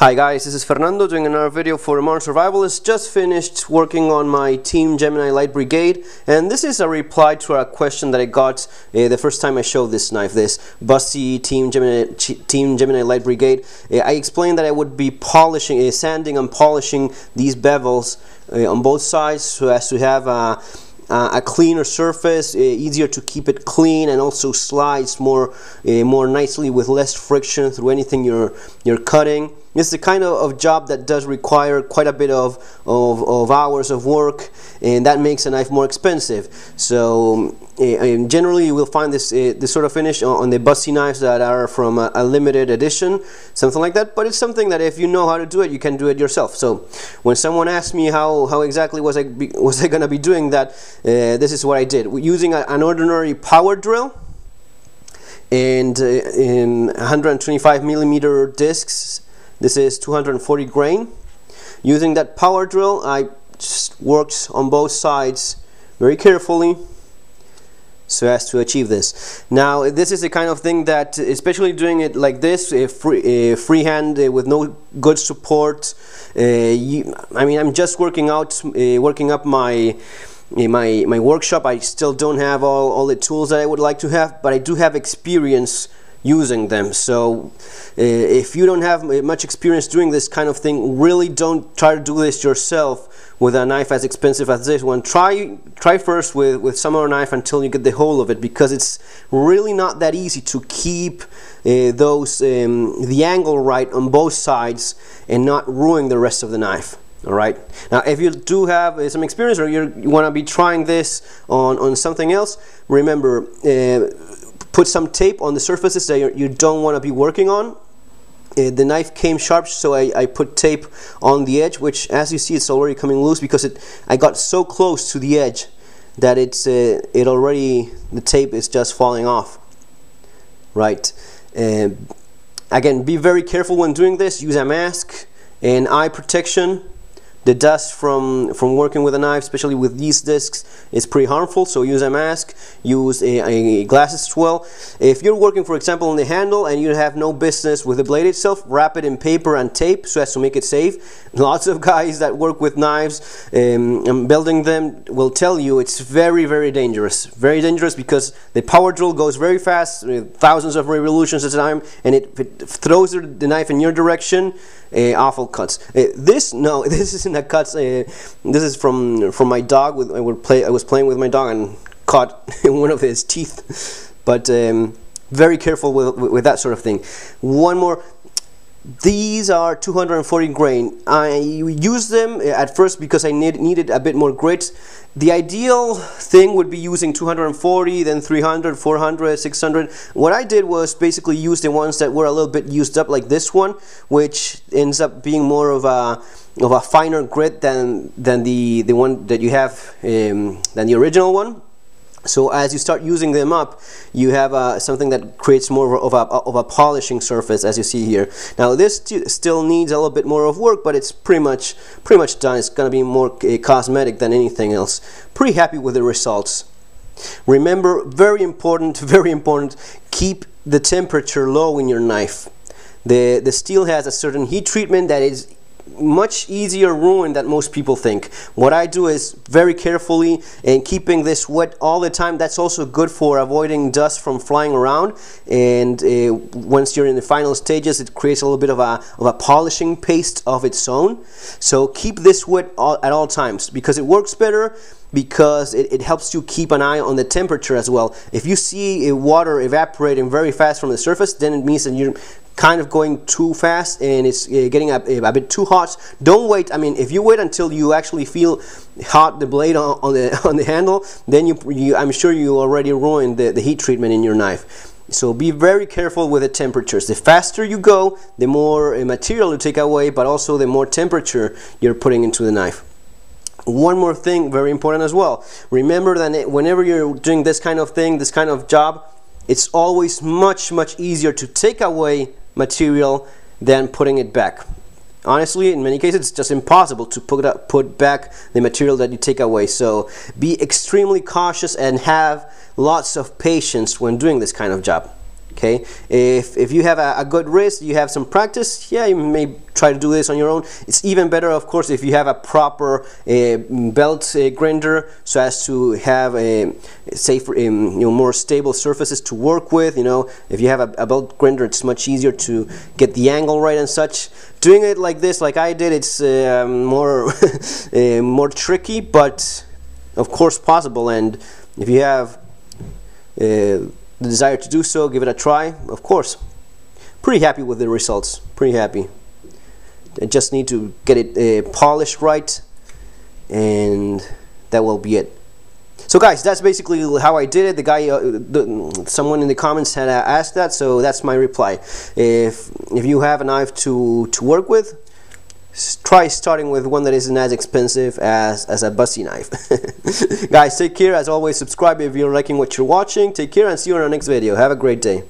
Hi guys, this is Fernando doing another video for Modern Survivalist. Just finished working on my Team Gemini Light Brigade, and this is a reply to a question that I got the first time I showed this knife, this Busse Team Gemini Light Brigade. I explained that I would be polishing, sanding and polishing these bevels on both sides so as to have a cleaner surface, easier to keep it clean, and also slides more nicely with less friction through anything you're cutting. It's the kind of job that does require quite a bit of hours of work, and that makes a knife more expensive. So generally you will find this sort of finish on the Busse knives that are from a limited edition, something like that. But it's something that if you know how to do it, you can do it yourself. So when someone asked me how exactly was I going to be doing that, this is what I did. Using an ordinary power drill and in 125 millimeter discs. This is 240 grain. Using that power drill, I just worked on both sides very carefully so as to achieve this. Now, this is the kind of thing that, especially doing it like this, freehand with no good support. I mean, I'm just working up my workshop. I still don't have all the tools that I would like to have, but I do have experience using them. So if you don't have much experience doing this kind of thing, really don't try to do this yourself with a knife as expensive as this one. Try first with some other knife until you get the whole of it, because it's really not that easy to keep the angle right on both sides and not ruin the rest of the knife. Alright, now if you do have some experience, or you want to be trying this on something else, remember, put some tape on the surfaces that you don't want to be working on. The knife came sharp, so I put tape on the edge, which, as you see, it's already coming loose because I got so close to the edge that the tape is just falling off. Right. Again, be very careful when doing this. Use a mask and eye protection. The dust from working with a knife, especially with these discs, is pretty harmful, so use a mask, use a glasses as well. If you're working, for example, on the handle and you have no business with the blade itself, wrap it in paper and tape so as to make it safe. Lots of guys that work with knives and building them will tell you it's very, very dangerous. Very dangerous because the power drill goes very fast, thousands of revolutions at a time, and it throws the knife in your direction. Awful cuts. This isn't a cut. This is from my dog. I was playing with my dog and caught one of his teeth. But very careful with that sort of thing. One more. These are 240 grain. I used them at first because I needed a bit more grit. The ideal thing would be using 240, then 300, 400, 600. What I did was basically use the ones that were a little bit used up, like this one, which ends up being more of a finer grit than the one that you have than the original one. So as you start using them up, you have something that creates more of a polishing surface, as you see here. Now this still needs a little bit more of work, but it's pretty much done. It's going to be more cosmetic than anything else. Pretty happy with the results. Remember, very important, keep the temperature low in your knife. The steel has a certain heat treatment that is much easier ruined than most people think. What I do is very carefully and keeping this wet all the time. That's also good for avoiding dust from flying around, and once you're in the final stages, it creates a little bit of a polishing paste of its own. So keep this wet at all times, because it works better, because it helps you keep an eye on the temperature as well. If you see water evaporating very fast from the surface, then it means that you're kind of going too fast and it's getting a bit too hot. Don't wait. I mean, if you wait until you actually feel hot the blade on the handle, then I'm sure you already ruined the heat treatment in your knife. So be very careful with the temperatures. The faster you go, the more material you take away, but also the more temperature you're putting into the knife. One more thing, very important as well. Remember that whenever you're doing this kind of thing, this kind of job, it's always much easier to take away material than putting it back. Honestly, in many cases, it's just impossible to put back the material that you take away. So be extremely cautious and have lots of patience when doing this kind of job. Okay, if you have a good wrist, you have some practice, yeah, you may try to do this on your own. It's even better, of course, if you have a proper belt grinder, so as to have a safer, more stable surfaces to work with. If you have a belt grinder, it's much easier to get the angle right and such. Doing it like this, like I did, it's more more tricky, but of course possible. And if you have the desire to do so, give it a try. Of course, pretty happy with the results, pretty happy. I just need to get it polished right, and that will be it. So guys, that's basically how I did it. The guy, someone in the comments had asked that, so that's my reply. If you have a knife to work with, try starting with one that isn't as expensive as a Busse knife. Guys, take care. As always, subscribe if you're liking what you're watching. Take care and see you in our next video. Have a great day.